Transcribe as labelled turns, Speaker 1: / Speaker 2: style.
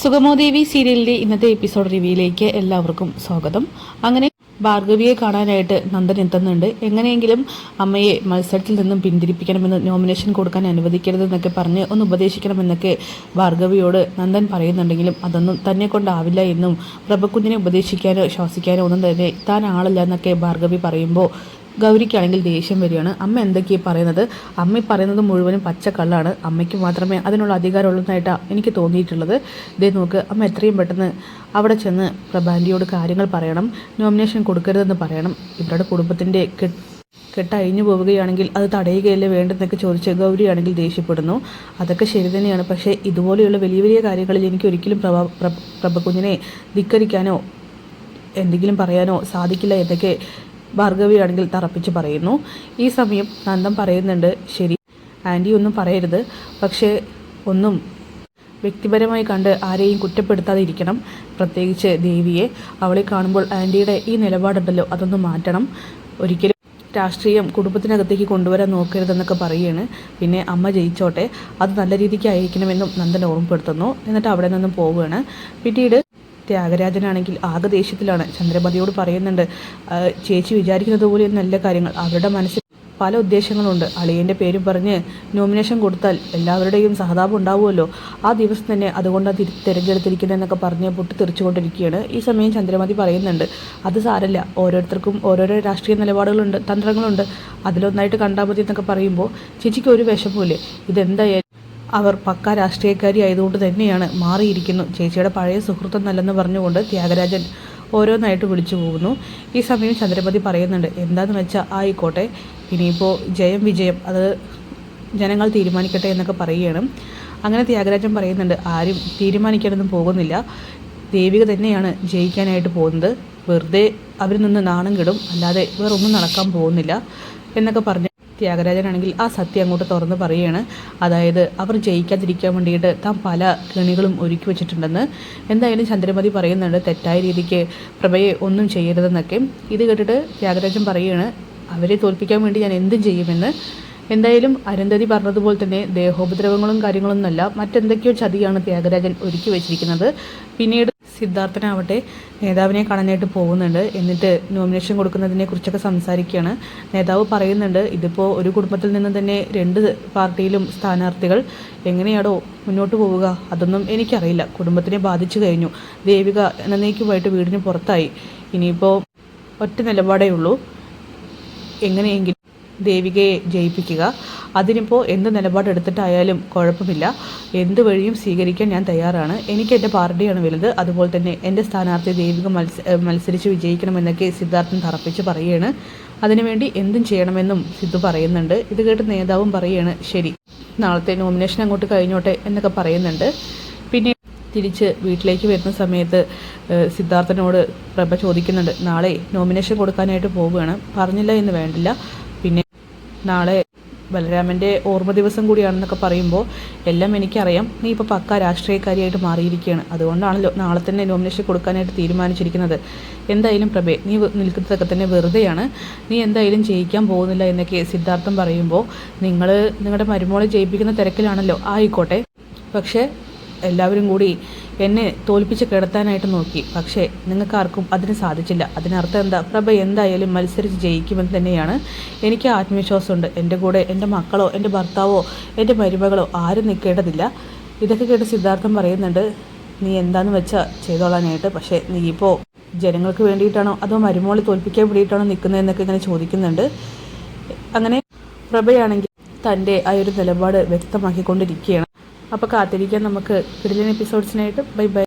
Speaker 1: സുഗമോദേവി സീരിയലിൻ്റെ ഇന്നത്തെ എപ്പിസോഡ് റിവ്യൂയിലേക്ക് എല്ലാവർക്കും സ്വാഗതം. അങ്ങനെ ഭാർഗവിയെ കാണാനായിട്ട് നന്ദൻ എത്തുന്നുണ്ട്. എങ്ങനെയെങ്കിലും അമ്മയെ മത്സരത്തിൽ നിന്നും പിന്തിരിപ്പിക്കണമെന്ന്, നോമിനേഷൻ കൊടുക്കാൻ അനുവദിക്കരുതെന്നൊക്കെ പറഞ്ഞ് ഒന്ന് ഉപദേശിക്കണമെന്നൊക്കെ ഭാർഗവിയോട് നന്ദൻ പറയുന്നുണ്ടെങ്കിലും അതൊന്നും തന്നെ കൊണ്ടാവില്ല എന്നും പ്രഭക്കുഞ്ഞിനെ ഉപദേശിക്കാനോ ശ്വാസിക്കാനോ ഒന്നും തന്നെ താൻ ആളല്ല എന്നൊക്കെ ഭാർഗവി പറയുമ്പോൾ ഗൗരിക്കാണെങ്കിൽ ദേഷ്യം വരികയാണ്. അമ്മ എന്തൊക്കെയാണ് പറയുന്നത്? അമ്മ പറയുന്നത് മുഴുവനും പച്ചക്കള്ളാണ്. അമ്മയ്ക്ക് മാത്രമേ അതിനുള്ള അധികാരമുള്ളതായിട്ടാണ് എനിക്ക് തോന്നിയിട്ടുള്ളത്. ഇതേ നോക്ക്, അമ്മ എത്രയും പെട്ടെന്ന് അവിടെ ചെന്ന് പ്രഭാൻറ്റിയോട് കാര്യങ്ങൾ പറയണം, നോമിനേഷൻ കൊടുക്കരുതെന്ന് പറയണം. ഇവരുടെ കുടുംബത്തിൻ്റെ കെട്ടഴിഞ്ഞു പോവുകയാണെങ്കിൽ അത് തടയുകയല്ലേ വേണ്ടെന്നൊക്കെ ചോദിച്ച് ഗൗരിയാണെങ്കിൽ ദേഷ്യപ്പെടുന്നു. അതൊക്കെ ശരി തന്നെയാണ്, പക്ഷേ ഇതുപോലെയുള്ള വലിയ വലിയ കാര്യങ്ങളിൽ എനിക്ക് ഒരിക്കലും പ്രഭകുഞ്ഞിനെ ധിക്കരിക്കാനോ എന്തെങ്കിലും പറയാനോ സാധിക്കില്ല എന്നൊക്കെ ഭാർഗവിയാണെങ്കിൽ തറപ്പിച്ച് പറയുന്നു. ഈ സമയം നന്ദൻ പറയുന്നുണ്ട്, ശരി ആൻറ്റി ഒന്നും പറയരുത്, പക്ഷേ ഒന്നും വ്യക്തിപരമായി കണ്ട് ആരെയും കുറ്റപ്പെടുത്താതെ ഇരിക്കണം. പ്രത്യേകിച്ച് ദേവിയെ. അവളെ കാണുമ്പോൾ ആൻറ്റിയുടെ ഈ നിലപാടുണ്ടല്ലോ അതൊന്ന് മാറ്റണം. ഒരിക്കലും രാഷ്ട്രീയം കുടുംബത്തിനകത്തേക്ക് കൊണ്ടുവരാൻ നോക്കരുതെന്നൊക്കെ പറയുകയാണ്. പിന്നെ അമ്മ ജയിച്ചോട്ടെ, അത് നല്ല രീതിക്ക് ആയിരിക്കണമെന്നും നന്ദൻ ഓർമ്മപ്പെടുത്തുന്നു. എന്നിട്ട് അവിടെ നിന്നും പോവുകയാണ്. പിന്നീട് ത്യാഗരാജനാണെങ്കിൽ ആകെ ദേഷ്യത്തിലാണ്. ചന്ദ്രമതിയോട് പറയുന്നുണ്ട്, ചേച്ചി വിചാരിക്കുന്നത് പോലെ നല്ല കാര്യങ്ങൾ, അവരുടെ മനസ്സിൽ പല ഉദ്ദേശങ്ങളുണ്ട്. അളിയൻ്റെ പേരും പറഞ്ഞ് നോമിനേഷൻ കൊടുത്താൽ എല്ലാവരുടെയും സഹതാപം ഉണ്ടാവുമല്ലോ, ആ ദിവസം തന്നെ അതുകൊണ്ടാണ് തിരഞ്ഞെടുത്തിരിക്കുന്നതെന്നൊക്കെ പറഞ്ഞ് പൊട്ടിത്തെറിച്ചുകൊണ്ടിരിക്കുകയാണ്. ഈ സമയം ചന്ദ്രമതി പറയുന്നുണ്ട്, അത് സാരല്ല, ഓരോരുത്തർക്കും ഓരോരോ രാഷ്ട്രീയ നിലപാടുകളുണ്ട്, തന്ത്രങ്ങളുണ്ട്, അതിലൊന്നായിട്ട് കണ്ടാൽ മതി എന്നൊക്കെ പറയുമ്പോൾ ചേച്ചിക്ക് ഒരു വിഷമമില്ലേ? ഇതെന്തായാലും അവർ പക്ക രാഷ്ട്രീയക്കാരി ആയതുകൊണ്ട് തന്നെയാണ് മാറിയിരിക്കുന്നു, ചേച്ചിയുടെ പഴയ സുഹൃത്തൊന്നല്ലെന്ന് പറഞ്ഞുകൊണ്ട് ത്യാഗരാജൻ ഓരോന്നായിട്ട് വിളിച്ചു പോകുന്നു. ഈ സമയം ചന്ദ്രപതി പറയുന്നുണ്ട്, എന്താണെന്ന് വെച്ചാൽ ആയിക്കോട്ടെ, ഇനിയിപ്പോൾ ജയം വിജയം അത് ജനങ്ങൾ തീരുമാനിക്കട്ടെ എന്നൊക്കെ പറയുകയാണ്. അങ്ങനെ ത്യാഗരാജൻ പറയുന്നുണ്ട്, ആരും തീരുമാനിക്കാനൊന്നും പോകുന്നില്ല, ദേവിക തന്നെയാണ് ജയിക്കാനായിട്ട് പോകുന്നത്, വെറുതെ അവരിൽ നിന്ന് നാണം കെടും, അല്ലാതെ വേറൊന്നും നടക്കാൻ പോകുന്നില്ല എന്നൊക്കെ പറഞ്ഞ് ത്യാഗരാജനാണെങ്കിൽ ആ സത്യം അങ്ങോട്ട് തുറന്ന് പറയുകയാണ്. അതായത് അവർ ജയിക്കാതിരിക്കാൻ വേണ്ടിയിട്ട് താൻ പല കെണികളും ഒരുക്കി വെച്ചിട്ടുണ്ടെന്ന്. എന്തായാലും ചന്ദ്രമതി പറയുന്നുണ്ട്, തെറ്റായ രീതിക്ക് പ്രഭയെ ഒന്നും ചെയ്യരുതെന്നൊക്കെ. ഇത് കേട്ടിട്ട് ത്യാഗരാജൻ പറയുകയാണ്, അവരെ തോൽപ്പിക്കാൻ വേണ്ടി ഞാൻ എന്തും ചെയ്യുമെന്ന്. എന്തായാലും അരുന്ധതി പറഞ്ഞതുപോലെ തന്നെ ദേഹോപദ്രവങ്ങളും കാര്യങ്ങളൊന്നുമല്ല, മറ്റെന്തൊക്കെയോ ചതിയാണ് ത്യാഗരാജൻ ഒരുക്കി വെച്ചിരിക്കുന്നത്. പിന്നീട് സിദ്ധാർത്ഥനാവട്ടെ നേതാവിനെ കാണാനായിട്ട് പോകുന്നുണ്ട്. എന്നിട്ട് നോമിനേഷൻ കൊടുക്കുന്നതിനെ കുറിച്ചൊക്കെ സംസാരിക്കുകയാണ്. നേതാവ് പറയുന്നുണ്ട്, ഇതിപ്പോൾ ഒരു കുടുംബത്തിൽ നിന്ന് തന്നെ 2 പാർട്ടിയിലും സ്ഥാനാർത്ഥികൾ, എങ്ങനെയാണോ മുന്നോട്ട് പോവുക അതൊന്നും എനിക്കറിയില്ല, കുടുംബത്തിനെ ബാധിച്ചു കഴിഞ്ഞു, ദേവിക എന്നേക്കുമായിട്ട് വീടിന് പുറത്തായി, ഇനിയിപ്പോൾ ഒറ്റ നിലപാടേ ഉള്ളൂ, എങ്ങനെയെങ്കിലും ദേവികയെ ജയിപ്പിക്കുക, അതിനിപ്പോൾ എന്ത് നിലപാടെടുത്തിട്ടായാലും കുഴപ്പമില്ല, എന്ത് വഴിയും സ്വീകരിക്കാൻ ഞാൻ തയ്യാറാണ്, എനിക്ക് എൻ്റെ പാർട്ടിയാണ് വലുത്, അതുപോലെ തന്നെ എൻ്റെ സ്ഥാനാർത്ഥി ദേവിക മത്സരിച്ച് വിജയിക്കണമെന്നൊക്കെ സിദ്ധാർത്ഥൻ തറപ്പിച്ച് പറയുകയാണ്. അതിനുവേണ്ടി എന്തും ചെയ്യണമെന്നും സിദ്ധു പറയുന്നുണ്ട്. ഇത് കേട്ട് നേതാവും പറയുകയാണ്, ശരി നാളത്തെ നോമിനേഷൻ അങ്ങോട്ട് കഴിഞ്ഞോട്ടെ എന്നൊക്കെ പറയുന്നുണ്ട്. പിന്നെ തിരിച്ച് വീട്ടിലേക്ക് വരുന്ന സമയത്ത് സിദ്ധാർത്ഥനോട് പ്രഭ ചോദിക്കുന്നുണ്ട്, നാളെ നോമിനേഷൻ കൊടുക്കാനായിട്ട് പോവുകയാണ്, പറഞ്ഞില്ല എന്ന് വേണ്ടില്ല, പിന്നെ നാളെ ബലരാമൻ്റെ ഓർമ്മ ദിവസം കൂടിയാണെന്നൊക്കെ പറയുമ്പോൾ എല്ലാം എനിക്കറിയാം, നീ ഇപ്പോൾ പക്ക രാഷ്ട്രീയക്കാരിയായിട്ട് മാറിയിരിക്കുകയാണ്, അതുകൊണ്ടാണല്ലോ നാളെ തന്നെ നോമിനേഷൻ കൊടുക്കാനായിട്ട് തീരുമാനിച്ചിരിക്കുന്നത്. എന്തായാലും പ്രഭേ, നീ നിൽക്കുന്നതൊക്കെ തന്നെ വെറുതെയാണ്, നീ എന്തായാലും ജയിക്കാൻ പോകുന്നില്ല എന്നൊക്കെ സിദ്ധാർത്ഥം പറയുമ്പോൾ, നിങ്ങളുടെ മരുമോളെ ജയിപ്പിക്കുന്ന തിരക്കിലാണല്ലോ, ആയിക്കോട്ടെ, പക്ഷേ എല്ലാവരും കൂടി എന്നെ തോൽപ്പിച്ച് കിടത്താനായിട്ട് നോക്കി, പക്ഷേ നിങ്ങൾക്കാർക്കും അതിന് സാധിച്ചില്ല. അതിനർത്ഥം എന്താ? പ്രഭ എന്തായാലും മത്സരിച്ച് ജയിക്കുമെന്ന് തന്നെയാണ് എനിക്ക് ആത്മവിശ്വാസമുണ്ട്. എൻ്റെ കൂടെ എൻ്റെ മക്കളോ എൻ്റെ ഭർത്താവോ എൻ്റെ മരുമകളോ ആരും നിൽക്കേണ്ടതില്ല. ഇതൊക്കെ കേട്ട് സിദ്ധാർത്ഥം പറയുന്നുണ്ട്, നീ എന്താണെന്ന് വെച്ചാൽ ചെയ്തോളാനായിട്ട്, പക്ഷേ നീ ഇപ്പോൾ ജനങ്ങൾക്ക് വേണ്ടിയിട്ടാണോ അതോ മരുമോളെ തോൽപ്പിക്കാൻ വേണ്ടിയിട്ടാണോ നിൽക്കുന്നതെന്നൊക്കെ ഇങ്ങനെ ചോദിക്കുന്നുണ്ട്. അങ്ങനെ പ്രഭയാണെങ്കിൽ തൻ്റെ ആ ഒരു നിലപാട് വ്യക്തമാക്കിക്കൊണ്ടിരിക്കുകയാണ്. അപ്പോൾ കാത്തിരിക്കാൻ നമുക്ക് കിടിലൻ എപ്പിസോഡ്സിനായിട്ട്. Bye bye.